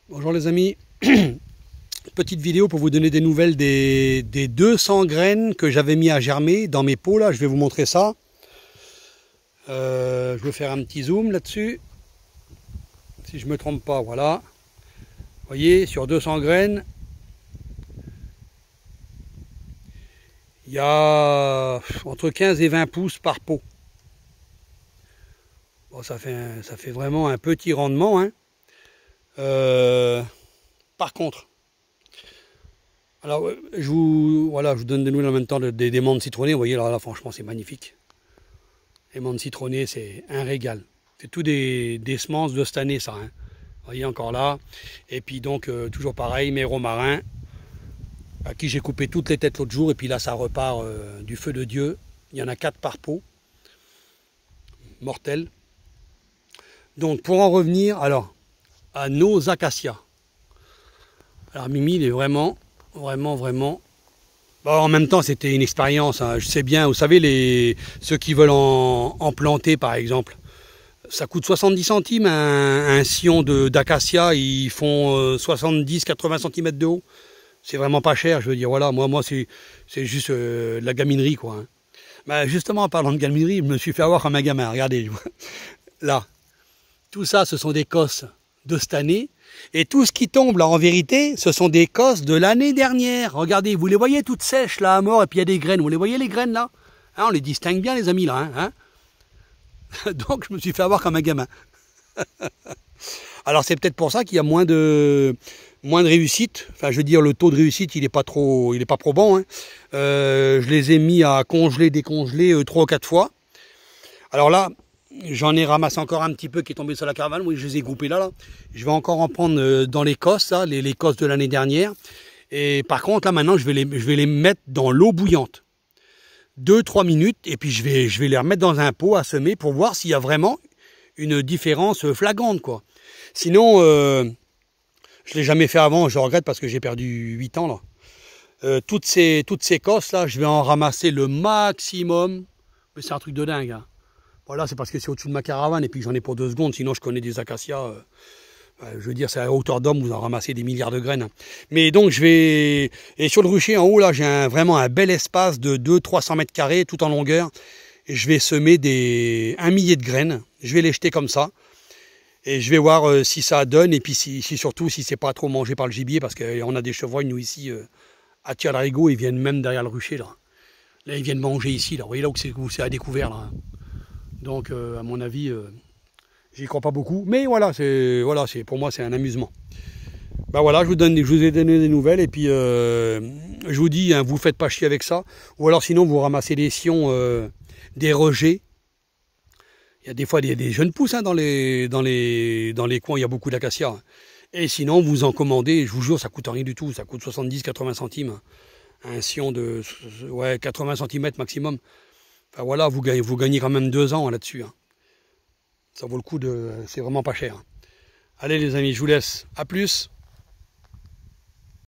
Bonjour les amis, petite vidéo pour vous donner des nouvelles des 200 graines que j'avais mis à germer dans mes pots là, je vais vous montrer ça. Je vais faire un petit zoom là-dessus, si je ne me trompe pas, voilà. Vous voyez, sur 200 graines, il y a entre 15 et 20 pouces par pot. Bon, ça fait vraiment un petit rendement, hein. Par contre, alors je vous donne des nouvelles en même temps des menthes citronnées. Vous voyez, alors là franchement c'est magnifique. Les menthes citronnées, c'est un régal. C'est tout des semences de cette année, ça, hein. Vous voyez, encore là. Et puis donc toujours pareil, mes romarins à qui j'ai coupé toutes les têtes l'autre jour, et puis là ça repart du feu de Dieu. Il y en a 4 par pot, mortels. Donc pour en revenir alors à nos acacias. Alors Mimi, il est vraiment. Bon, en même temps, c'était une expérience, hein. Je sais bien, vous savez, ceux qui veulent en planter, par exemple, ça coûte 70 centimes un sillon d'acacia. Ils font 70-80 cm de haut. C'est vraiment pas cher, je veux dire. Voilà, moi c'est juste de la gaminerie, quoi, hein. Ben, justement, en parlant de gaminerie, je me suis fait avoir comme un gamin. Regardez, là, tout ça, ce sont des cosses de cette année. Et tout ce qui tombe là en vérité, ce sont des cosses de l'année dernière. Regardez, vous les voyez toutes sèches là à mort, et puis il y a des graines. Vous les voyez les graines là, hein, on les distingue bien les amis là, hein. Donc je me suis fait avoir comme un gamin. Alors c'est peut-être pour ça qu'il y a moins de réussite. Enfin je veux dire, le taux de réussite il est pas probant, hein. Je les ai mis à congeler, décongeler 3 ou 4 fois. Alors là, j'en ai ramassé encore un petit peu qui est tombé sur la caravane. Oui, je les ai groupés là. Je vais encore en prendre dans les cosses, là, les cosses de l'année dernière. Et par contre, là maintenant, je vais les mettre dans l'eau bouillante. 2-3 minutes. Et puis je vais les remettre dans un pot à semer pour voir s'il y a vraiment une différence flagrante, quoi. Sinon, je ne l'ai jamais fait avant. Je regrette parce que j'ai perdu 8 ans là. Toutes ces cosses là, je vais en ramasser le maximum. Mais c'est un truc de dingue, hein. Voilà, c'est parce que c'est au-dessus de ma caravane et puis j'en ai pour 2 secondes, sinon je connais des acacias. Je veux dire, c'est à hauteur d'homme, vous en ramassez des milliards de graines. Mais donc je vais... Et sur le rucher en haut, là, j'ai vraiment un bel espace de 200-300 mètres carrés, tout en longueur. Et je vais semer un millier de graines. Je vais les jeter comme ça. Et je vais voir si ça donne, et puis surtout si c'est pas trop mangé par le gibier, parce qu'on a des chevreuils, nous, ici, à Tire-Larigot, ils viennent même derrière le rucher, là. Là, ils viennent manger ici, là. Vous voyez là où c'est à découvert, là. Donc, à mon avis, j'y crois pas beaucoup. Mais voilà, pour moi, c'est un amusement. Ben voilà, je vous ai donné des nouvelles. Et puis, je vous dis, hein, vous faites pas chier avec ça. Ou alors, sinon, vous ramassez des sions, des rejets. Il y a des fois des jeunes pousses, hein, dans les coins, il y a beaucoup d'acacias. Et sinon, vous en commandez. Je vous jure, ça coûte rien du tout. Ça coûte 70-80 centimes. Un sion de 80 cm maximum. Enfin, voilà, vous gagnez quand même 2 ans là-dessus, hein. Ça vaut le coup c'est vraiment pas cher. Allez les amis, je vous laisse. À plus.